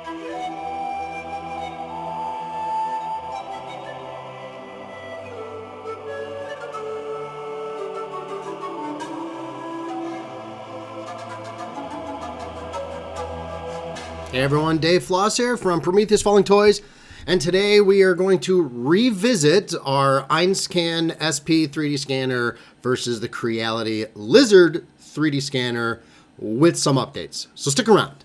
Hey everyone, Dave Floss here from Prometheus Falling Toys, and today we are going to revisit our Einscan-SP 3D scanner versus the Creality Lizard 3D scanner with some updates. So stick around.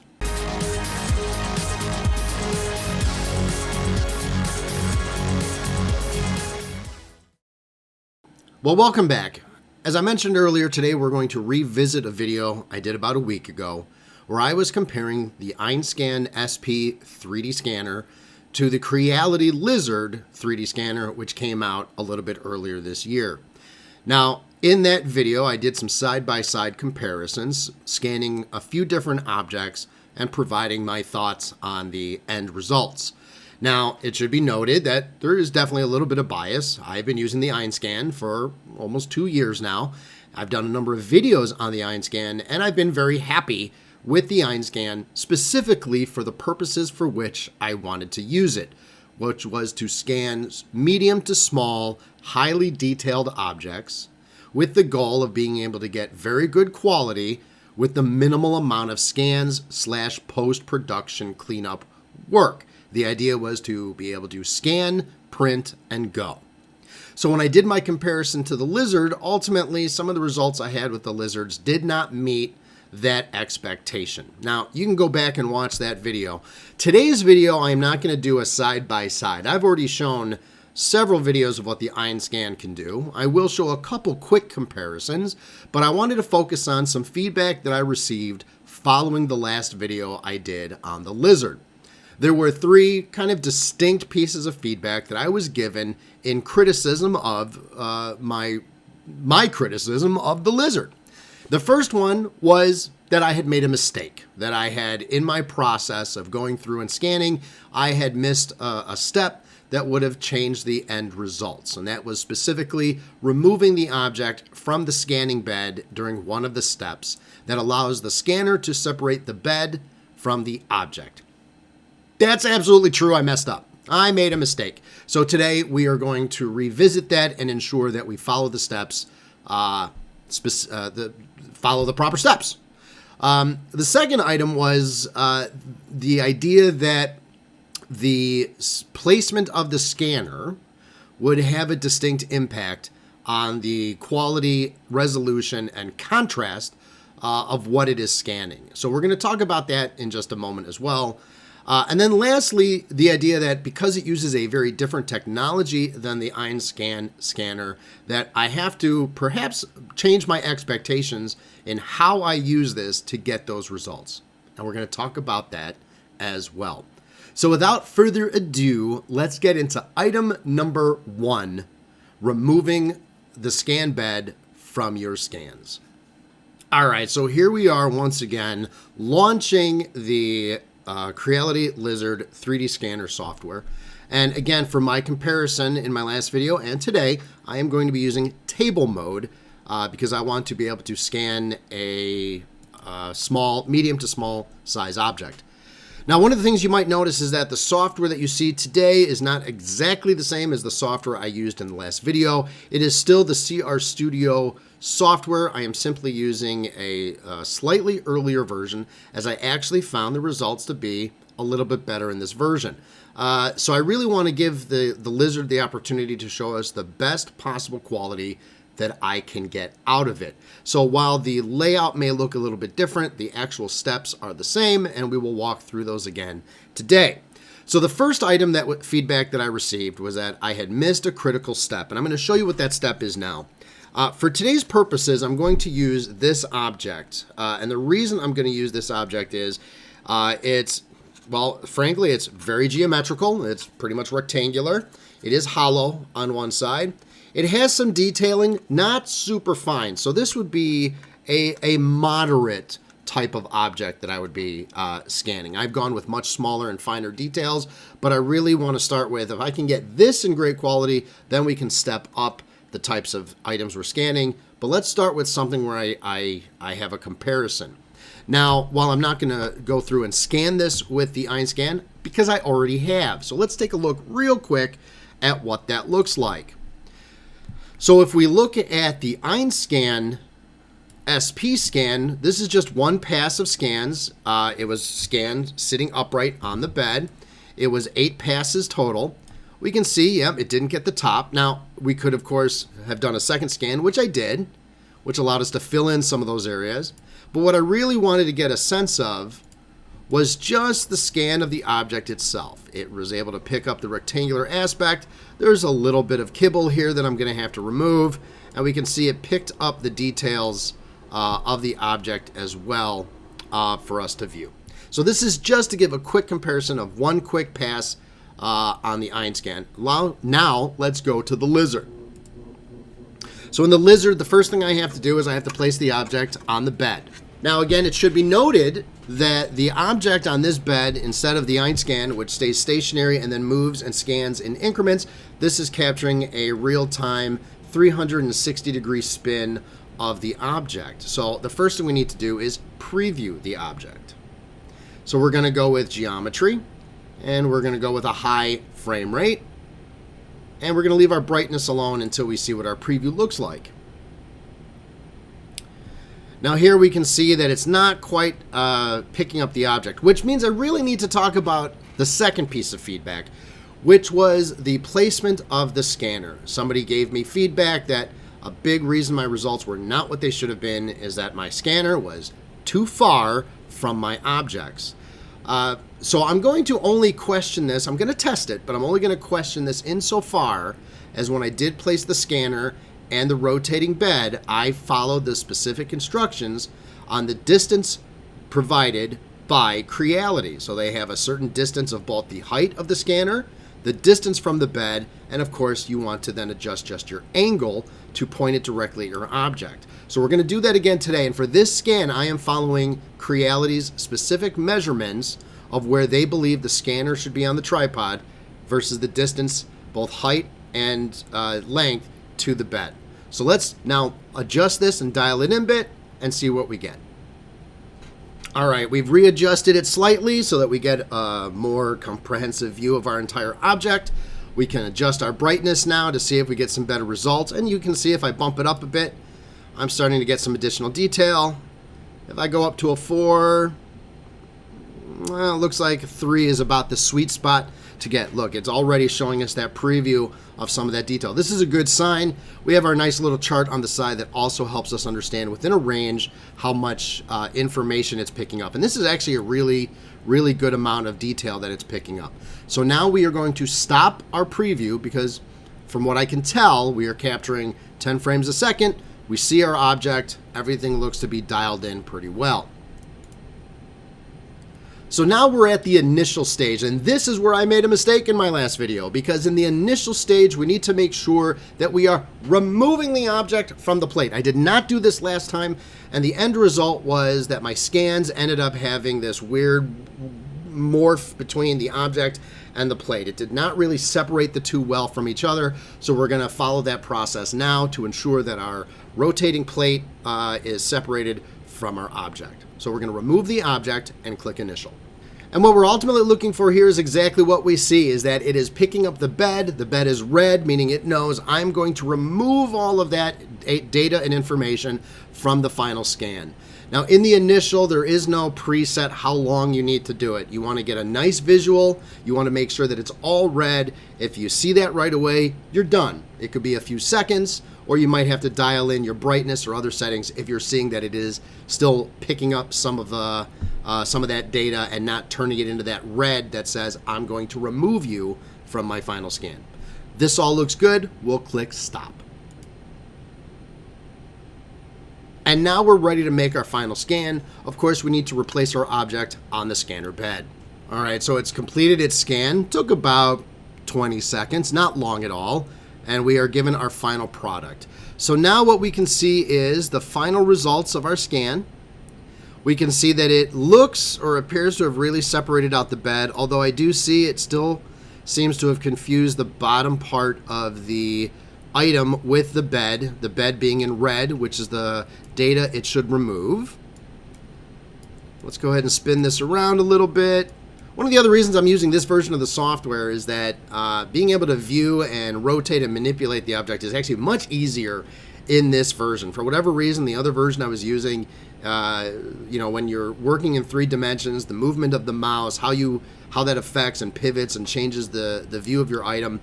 Well, welcome back. As I mentioned earlier, today we're going to revisit a video I did about a week ago where I was comparing the Einscan-SP 3D scanner to the Creality Lizard 3D scanner, which came out a little bit earlier this year. Now, in that video, I did some side-by-side comparisons, scanning a few different objects and providing my thoughts on the end results. Now, it should be noted that there is definitely a little bit of bias. I've been using the Einscan for almost 2 years now. I've done a number of videos on the Einscan, and I've been very happy with the Einscan, specifically for the purposes for which I wanted to use it, which was to scan medium to small, highly detailed objects with the goal of being able to get very good quality with the minimal amount of scans / post-production cleanup work. The idea was to be able to scan, print, and go. So when I did my comparison to the Lizard, ultimately some of the results I had with the Lizards did not meet that expectation. Now, you can go back and watch that video. Today's video, I'm not going to do a side-by-side. I've already shown several videos of what the Einscan can do. I will show a couple quick comparisons, but I wanted to focus on some feedback that I received following the last video I did on the Lizard. There were 3 kind of distinct pieces of feedback that I was given in criticism of my criticism of the Lizard. The first one was that I had made a mistake, that I had, in my process of going through and scanning, I had missed a step that would have changed the end results. And that was specifically removing the object from the scanning bed during one of the steps that allows the scanner to separate the bed from the object. That's absolutely true. I messed up. I made a mistake. So today we are going to revisit that and ensure that we follow the steps, follow the proper steps. The second item was the idea that the placement of the scanner would have a distinct impact on the quality, resolution, and contrast of what it is scanning. So we're going to talk about that in just a moment as well. And then lastly, the idea that because it uses a very different technology than the Einscan scanner, that I have to perhaps change my expectations in how I use this to get those results. And we're going to talk about that as well. So without further ado, let's get into item number 1, removing the scan bed from your scans. All right, so here we are once again launching the Creality Lizard 3D scanner software. And again, for my comparison in my last video and today, I am going to be using table mode because I want to be able to scan a medium to small size object. Now, one of the things you might notice is that the software that you see today is not exactly the same as the software I used in the last video. It is still the CR Studio software. I am simply using a slightly earlier version, as I actually found the results to be a little bit better in this version. So I really want to give the Lizard the opportunity to show us the best possible quality that I can get out of it. So while the layout may look a little bit different, the actual steps are the same, and we will walk through those again today. So the first item feedback that I received was that I had missed a critical step, and I'm going to show you what that step is now. For today's purposes, I'm going to use this object, and the reason I'm going to use this object is frankly, it's very geometrical. It's pretty much rectangular. It is hollow on one side. It has some detailing, not super fine. So this would be a moderate type of object that I would be scanning. I've gone with much smaller and finer details, but I really want to start with, if I can get this in great quality, then we can step up the types of items we're scanning. But let's start with something where I have a comparison. Now, while I'm not going to go through and scan this with the Einscan, because I already have. So let's take a look real quick at what that looks like. So if we look at the Einscan-SP scan, this is just one pass of scans. It was scanned sitting upright on the bed. It was 8 passes total. We can see, yep, it didn't get the top. Now, we could, of course, have done a second scan, which I did, which allowed us to fill in some of those areas. But what I really wanted to get a sense of was just the scan of the object itself. It was able to pick up the rectangular aspect. There's a little bit of kibble here that I'm going to have to remove, and we can see it picked up the details of the object as well for us to view. So this is just to give a quick comparison of one quick pass on the Einscan. Now let's go to the lizard. So in the lizard, the first thing I have to do is I have to place the object on the bed. Now again, it should be noted that the object on this bed, instead of the Einscan, which stays stationary and then moves and scans in increments, this is capturing a real-time 360-degree spin of the object. So the first thing we need to do is preview the object. So we're going to go with geometry, and we're going to go with a high frame rate. And we're going to leave our brightness alone until we see what our preview looks like. Now here we can see that it's not quite picking up the object, which means I really need to talk about the second piece of feedback, which was the placement of the scanner. Somebody gave me feedback that a big reason my results were not what they should have been is that my scanner was too far from my objects. So I'm going to only question this. I'm going to test it, but I'm only going to question this insofar as when I did place the scanner and the rotating bed, I followed the specific instructions on the distance provided by Creality. So they have a certain distance of both the height of the scanner, the distance from the bed, and of course you want to then adjust just your angle to point it directly at your object. So we're going to do that again today, and for this scan I am following Creality's specific measurements of where they believe the scanner should be on the tripod versus the distance, both height and length, to the bed. So let's now adjust this and dial it in a bit and see what we get. All right, we've readjusted it slightly so that we get a more comprehensive view of our entire object. We can adjust our brightness now to see if we get some better results, and you can see if I bump it up a bit, I'm starting to get some additional detail. If I go up to a 4, well, it looks like 3 is about the sweet spot to get. Look, it's already showing us that preview of some of that detail. This is a good sign. We have our nice little chart on the side that also helps us understand within a range how much information it's picking up. And this is actually a really, really good amount of detail that it's picking up. So now we are going to stop our preview because from what I can tell, we are capturing 10 frames a second. We see our object. Everything looks to be dialed in pretty well. So now we're at the initial stage, and this is where I made a mistake in my last video, because in the initial stage we need to make sure that we are removing the object from the plate. I did not do this last time, and the end result was that my scans ended up having this weird morph between the object and the plate. It did not really separate the two well from each other, so we're going to follow that process now to ensure that our rotating plate is separated from our object. So we're going to remove the object and click initial. And what we're ultimately looking for here is exactly what we see, is that it is picking up the bed. The bed is red, meaning it knows I'm going to remove all of that data and information from the final scan. Now in the initial, there is no preset how long you need to do it. You want to get a nice visual. You want to make sure that it's all red. If you see that right away, you're done. It could be a few seconds, or you might have to dial in your brightness or other settings if you're seeing that it is still picking up some of that data and not turning it into that red that says I'm going to remove you from my final scan. This all looks good. We'll click stop. And now we're ready to make our final scan. Of course, we need to replace our object on the scanner bed. All right, so it's completed its scan. Took about 20 seconds, not long at all. And we are given our final product. So now what we can see is the final results of our scan. We can see that it looks or appears to have really separated out the bed, although I do see it still seems to have confused the bottom part of the item with the bed being in red, which is the data it should remove. Let's go ahead and spin this around a little bit. One of the other reasons I'm using this version of the software is that being able to view and rotate and manipulate the object is actually much easier in this version. For whatever reason, the other version I was using, when you're working in 3 dimensions, the movement of the mouse, how that affects and pivots and changes the view of your item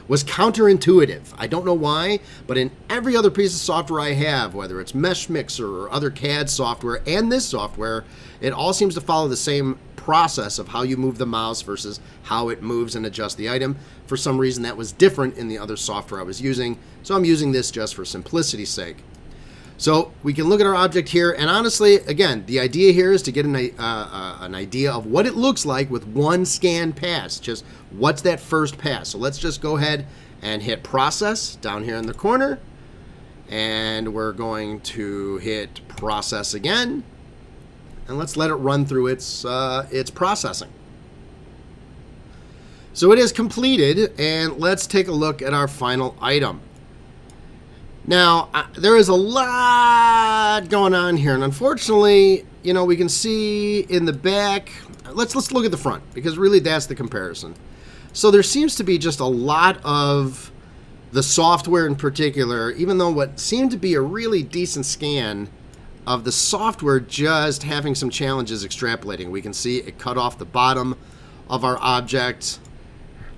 was counterintuitive. I don't know why, but in every other piece of software I have, whether it's Mesh Mixer or other CAD software and this software, it all seems to follow the same process of how you move the mouse versus how it moves and adjusts the item. For some reason, that was different in the other software I was using, so I'm using this just for simplicity's sake. So we can look at our object here, and honestly, again, the idea here is to get an idea of what it looks like with one scan pass. Just what's that first pass. So let's just go ahead and hit process down here in the corner, and we're going to hit process again, and let's let it run through its processing. So it is completed, and let's take a look at our final item. Now, there is a lot going on here, and unfortunately, we can see in the back. Let's look at the front, because really that's the comparison. So there seems to be just a lot of the software in particular, even though what seemed to be a really decent scan of the software just having some challenges extrapolating. We can see it cut off the bottom of our object.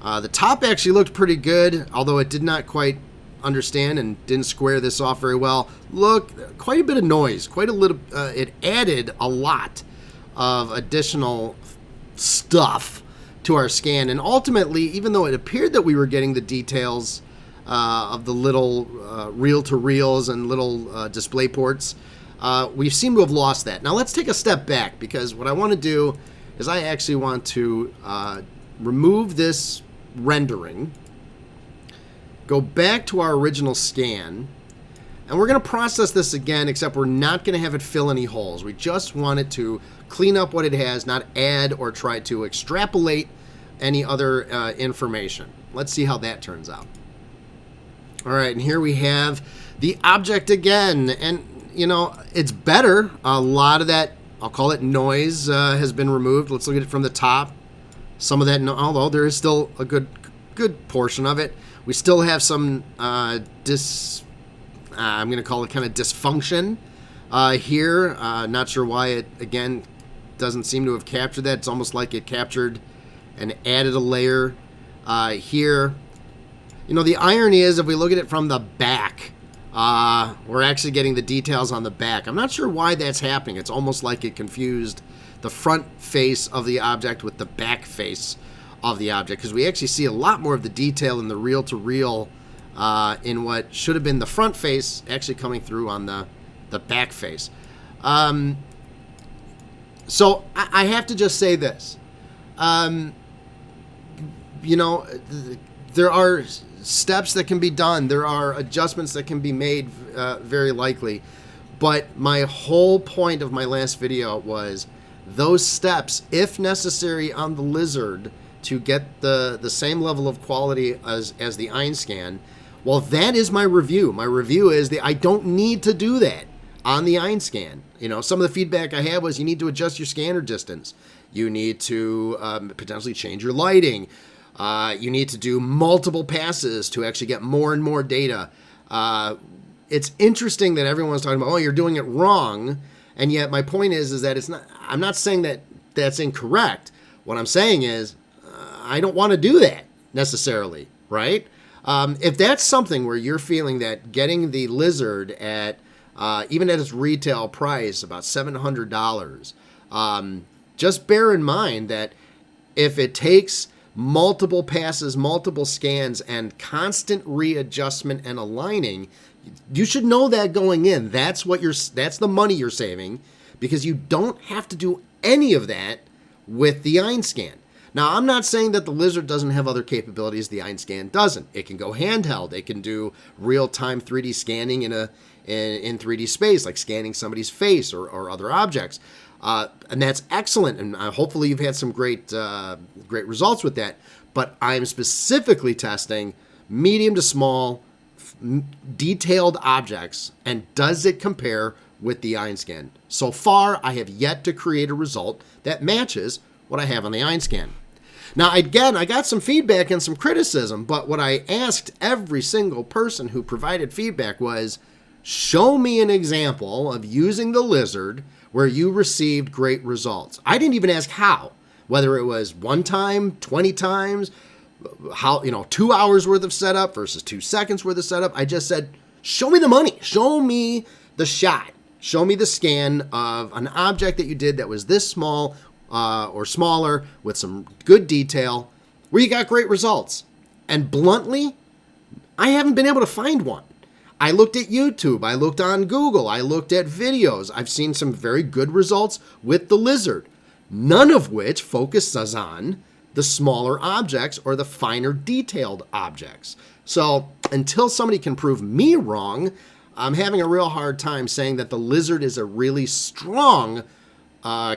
The top actually looked pretty good, although it did not quite understand and didn't square this off very well. Look, quite a bit of noise, quite a little. It added a lot of additional stuff to our scan, and ultimately, even though it appeared that we were getting the details of the little reel-to-reels and little display ports, we seem to have lost that. Now let's take a step back, because what I want to do is I actually want to remove this rendering, go back to our original scan, and we're going to process this again, except we're not going to have it fill any holes. We just want it to clean up what it has, not add or try to extrapolate any other information. Let's see how that turns out. All right, and here we have the object again, and it's better. A lot of that, I'll call it noise, has been removed. Let's look at it from the top. Some of that, although there is still a good portion of it, we still have some I'm going to call it kind of dysfunction here. Not sure why it, again, doesn't seem to have captured that. It's almost like it captured and added a layer here. The irony is, if we look at it from the back, we're actually getting the details on the back. I'm not sure why that's happening. It's almost like it confused the front face of the object with the back face of the object, because we actually see a lot more of the detail in the reel-to-reel in what should have been the front face actually coming through on the back face. So I have to just say this. There are steps that can be done. There are adjustments that can be made very likely. But my whole point of my last video was those steps, if necessary on the Lizard, to get the same level of quality as the Einscan. Well, that is my review. My review is that I don't need to do that on the Einscan. Some of the feedback I had was you need to adjust your scanner distance. You need to potentially change your lighting. You need to do multiple passes to actually get more and more data. It's interesting that everyone's talking about, you're doing it wrong. And yet my point is that it's not. I'm not saying that that's incorrect. What I'm saying is I don't want to do that necessarily, right? If that's something where you're feeling that getting the Lizard at even at its retail price, about $700, just bear in mind that if it takes multiple passes, multiple scans, and constant readjustment and aligning, you should know that going in. That's the money you're saving, because you don't have to do any of that with the Einscan. Now, I'm not saying that the Lizard doesn't have other capabilities the Einscan doesn't. It can go handheld. It can do real-time 3D scanning in 3D space, like scanning somebody's face or other objects. And that's excellent, and hopefully you've had some great results with that. But I'm specifically testing medium to small, detailed objects, and does it compare with the Einscan. So far, I have yet to create a result that matches what I have on the Einscan. Now, again, I got some feedback and some criticism, but what I asked every single person who provided feedback was, show me an example of using the lizard where you received great results. I didn't even ask how, whether it was 1 time, 20 times, how, 2 hours worth of setup versus 2 seconds worth of setup. I just said, show me the money, show me the shot, show me the scan of an object that you did that was this small or smaller with some good detail where you got great results. And bluntly, I haven't been able to find one. I looked at YouTube, I looked on Google, I looked at videos. I've seen some very good results with the lizard, none of which focuses on the smaller objects or the finer detailed objects. So until somebody can prove me wrong, I'm having a real hard time saying that the lizard is a really strong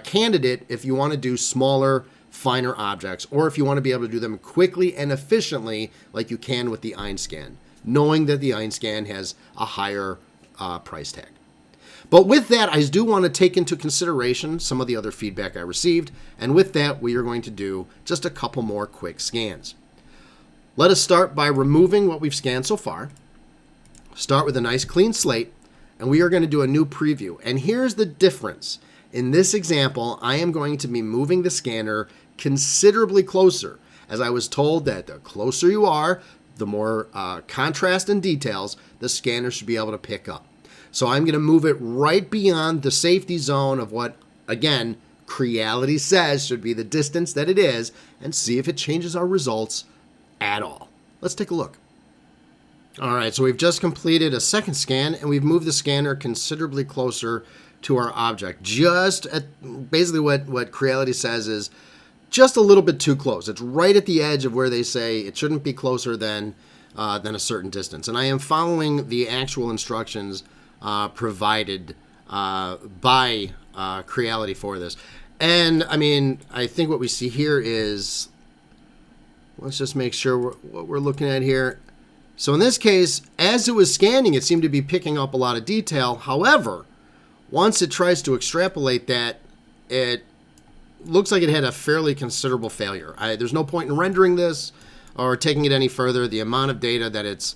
candidate if you want to do smaller, finer objects, or if you want to be able to do them quickly and efficiently like you can with the Einscan, knowing that the Einscan has a higher price tag. But with that, I do want to take into consideration some of the other feedback I received, and with that, we are going to do just a couple more quick scans. Let us start by removing what we've scanned so far. Start with a nice clean slate, and we are going to do a new preview. And here's the difference. In this example, I am going to be moving the scanner considerably closer, as I was told that the closer you are, the more contrast and details the scanner should be able to pick up. So I'm going to move it right beyond the safety zone of what, again, Creality says should be the distance that it is, and see if it changes our results at all. Let's take a look. All right, so we've just completed a second scan, and we've moved the scanner considerably closer to our object. Just at basically what Creality says is just a little bit too close. It's right at the edge of where they say it shouldn't be closer than a certain distance. And I am following the actual instructions provided by Creality for this. And I mean, I think what we see here is, let's just make sure what we're looking at here. So in this case, as it was scanning, it seemed to be picking up a lot of detail. However, once it tries to extrapolate that, it looks like it had a fairly considerable failure. There's no point in rendering this or taking it any further. The amount of data that it's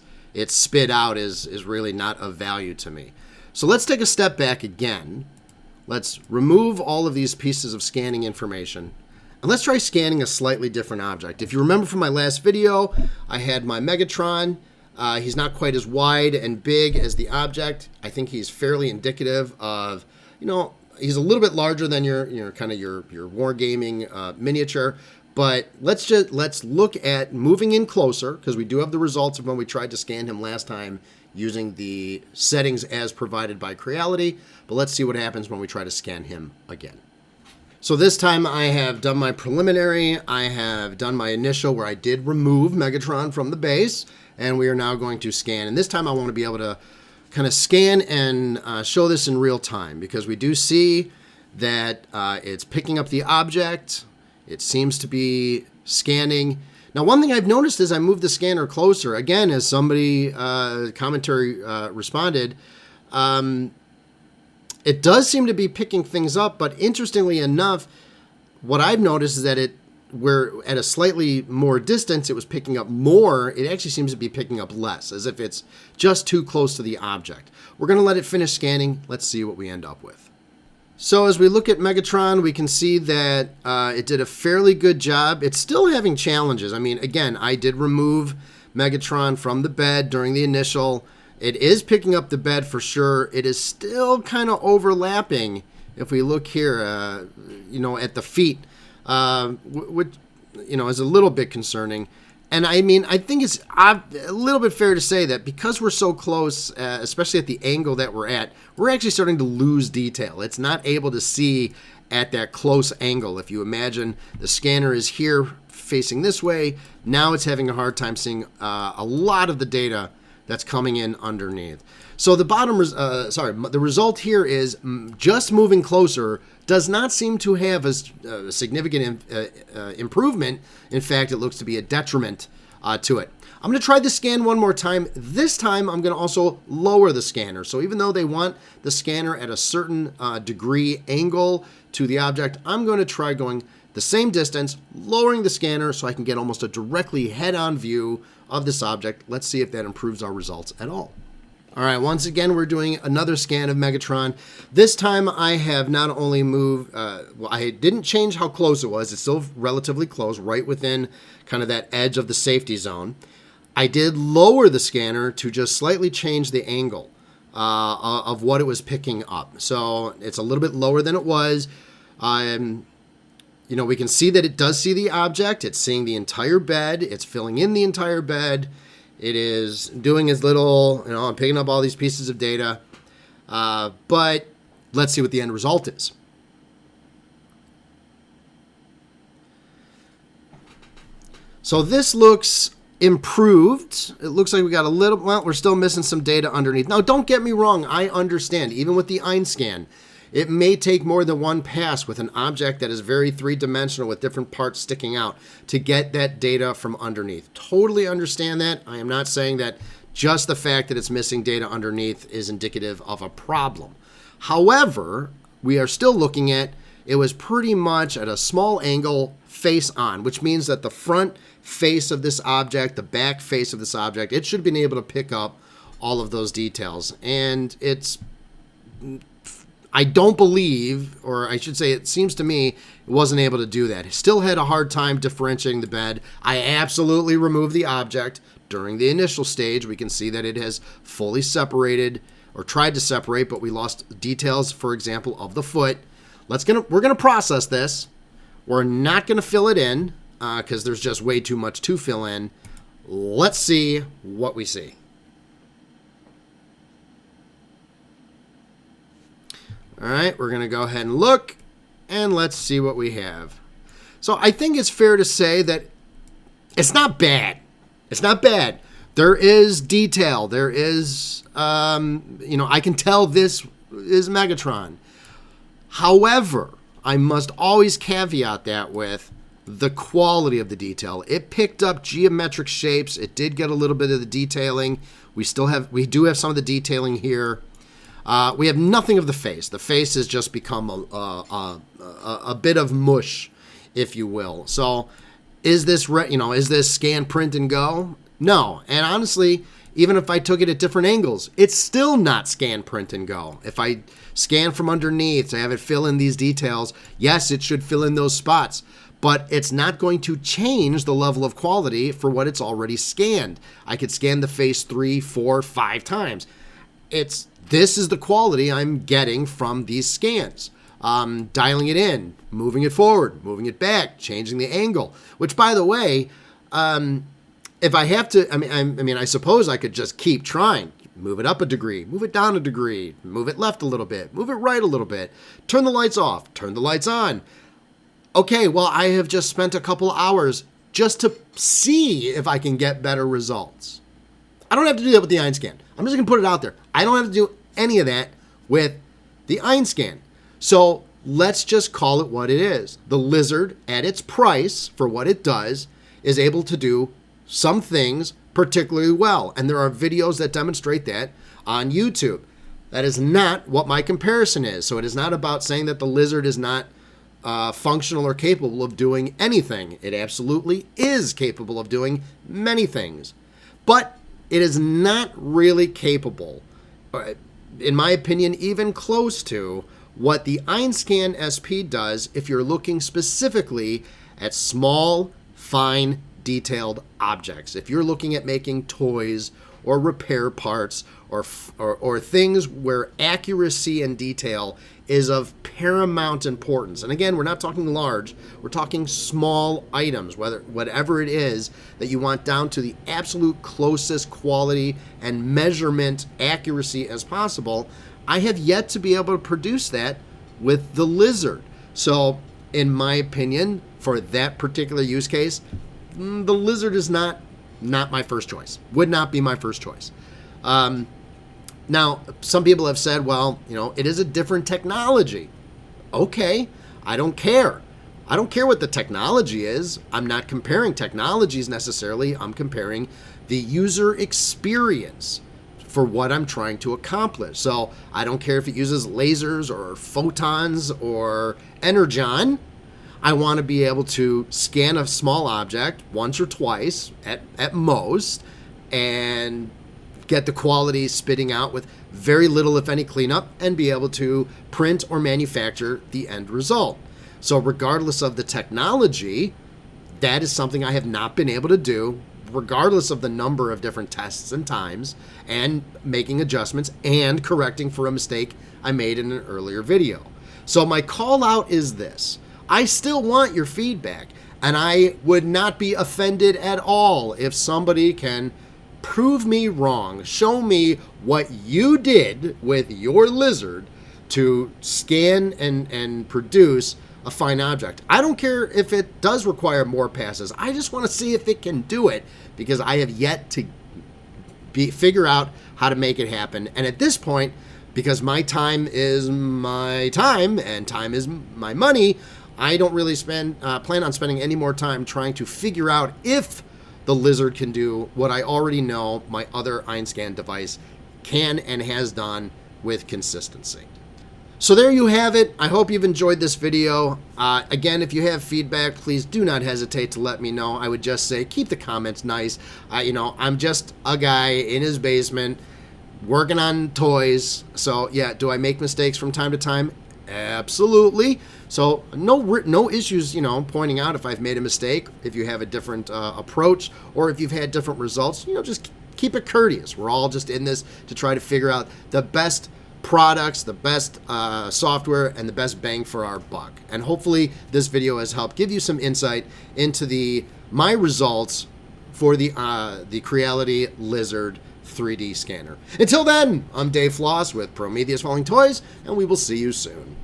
spit out is really not of value to me. So let's take a step back again. Let's remove all of these pieces of scanning information. And let's try scanning a slightly different object. If you remember from my last video, I had my Megatron. He's not quite as wide and big as the object. I think he's fairly indicative of, he's a little bit larger than your wargaming miniature. But let's look at moving in closer, because we do have the results of when we tried to scan him last time using the settings as provided by Creality. But let's see what happens when we try to scan him again. So this time I have done my preliminary, I have done my initial where I did remove Megatron from the base, and we are now going to scan. And this time I want to be able to kind of scan and show this in real time, because we do see that it's picking up the object. It seems to be scanning. Now, one thing I've noticed as I move the scanner closer, again, as somebody commentary responded, it does seem to be picking things up, but interestingly enough, what I've noticed is that where at a slightly more distance, it was picking up more, it actually seems to be picking up less, as if it's just too close to the object. We're going to let it finish scanning. Let's see what we end up with. So as we look at Megatron, we can see that it did a fairly good job. It's still having challenges. I mean, again, I did remove Megatron from the bed during the initial. It is picking up the bed for sure. It is still kind of overlapping. If we look here, at the feet, which, is a little bit concerning. And I mean, I think it's a little bit fair to say that because we're so close, especially at the angle that we're at, we're actually starting to lose detail. It's not able to see at that close angle. If you imagine the scanner is here facing this way, now it's having a hard time seeing a lot of the data that's coming in underneath. So the result here is just moving closer does not seem to have a significant improvement. In fact, it looks to be a detriment to it. I'm going to try the scan one more time. This time, I'm going to also lower the scanner. So even though they want the scanner at a certain degree angle to the object, I'm going to try going the same distance, lowering the scanner so I can get almost a directly head-on view of this object. Let's see if that improves our results at all. All right, once again, we're doing another scan of Megatron. This time I have not only moved, well, I didn't change how close it was. It's still relatively close, right within kind of that edge of the safety zone. I did lower the scanner to just slightly change the angle of what it was picking up. So it's a little bit lower than it was. You know, we can see that it does see the object. It's seeing the entire bed. It's filling in the entire bed. It is doing its little, you know, I'm picking up all these pieces of data. But let's see what the end result is. So this looks improved. It looks like we got a little, well, we're still missing some data underneath. Now, don't get me wrong. I understand, even with the Einscan, it may take more than one pass with an object that is very three-dimensional with different parts sticking out to get that data from underneath. Totally understand that. I am not saying that just the fact that it's missing data underneath is indicative of a problem. However, we are still looking at, it was pretty much at a small angle face on, which means that the front face of this object, the back face of this object, it should have been able to pick up all of those details. And it's, I don't believe, or I should say it seems to me, it wasn't able to do that. It still had a hard time differentiating the bed. I absolutely removed the object during the initial stage. We can see that it has fully separated or tried to separate, but we lost details, for example, of the foot. We're gonna process this. We're not gonna fill it in because there's just way too much to fill in. Let's see what we see. All right, we're going to go ahead and look, and let's see what we have. So I think it's fair to say that it's not bad. It's not bad. There is detail. There is, you know, I can tell this is Megatron. However, I must always caveat that with the quality of the detail. It picked up geometric shapes. It did get a little bit of the detailing. We do have some of the detailing here. We have nothing of the face. The face has just become a bit of mush, if you will. So is this, is this scan, print, and go? No. And honestly, even if I took it at different angles, it's still not scan, print, and go. If I scan from underneath to have it fill in these details, yes, it should fill in those spots. But it's not going to change the level of quality for what it's already scanned. I could scan the face 3, 4, 5 times. This is the quality I'm getting from these scans. Dialing it in, moving it forward, moving it back, changing the angle. Which, by the way, if I have to, I suppose I could just keep trying. Move it up a degree, move it down a degree, move it left a little bit, move it right a little bit, turn the lights off, turn the lights on. Okay, well, I have just spent a couple hours just to see if I can get better results. I don't have to do that with the Einscan. I'm just going to put it out there. I don't have to do any of that with the Einscan. So let's just call it what it is. The lizard, at its price for what it does, is able to do some things particularly well. And there are videos that demonstrate that on YouTube. That is not what my comparison is. So it is not about saying that the lizard is not functional or capable of doing anything. It absolutely is capable of doing many things. But it is not really capable, in my opinion, even close to what the Einscan-SP does if you're looking specifically at small, fine, detailed objects. If you're looking at making toys or repair parts or things where accuracy and detail is of paramount importance. And again, we're not talking large, we're talking small items, whatever it is that you want down to the absolute closest quality and measurement accuracy as possible. I have yet to be able to produce that with the lizard. So in my opinion, for that particular use case, the lizard is not my first choice, would not be my first choice. Now, some people have said, well, it is a different technology. Okay, I don't care. I don't care what the technology is. I'm not comparing technologies necessarily. I'm comparing the user experience for what I'm trying to accomplish. So I don't care if it uses lasers or photons or energon. I want to be able to scan a small object once or twice at most and get the quality spitting out with very little, if any, cleanup, and be able to print or manufacture the end result. So regardless of the technology, that is something I have not been able to do, regardless of the number of different tests and times, and making adjustments and correcting for a mistake I made in an earlier video. So my call out is this. I still want your feedback, and I would not be offended at all if somebody can prove me wrong, show me what you did with your lizard to scan and produce a fine object. I don't care if it does require more passes. I just want to see if it can do it, because I have yet to figure out how to make it happen. And at this point, because my time is my time and time is my money, I don't really plan on spending any more time trying to figure out if the lizard can do what I already know my other Einscan device can and has done with consistency. So there you have it. I hope you've enjoyed this video. Again, if you have feedback, please do not hesitate to let me know. I would just say keep the comments nice. I'm just a guy in his basement working on toys. So yeah, do I make mistakes from time to time? Absolutely. So no issues, pointing out if I've made a mistake, if you have a different approach, or if you've had different results. Just keep it courteous. We're all just in this to try to figure out the best products, the best software, and the best bang for our buck. And hopefully this video has helped give you some insight into my results for the Creality Lizard 3D scanner. Until then, I'm Dave Floss with Prometheus Falling Toys, and we will see you soon.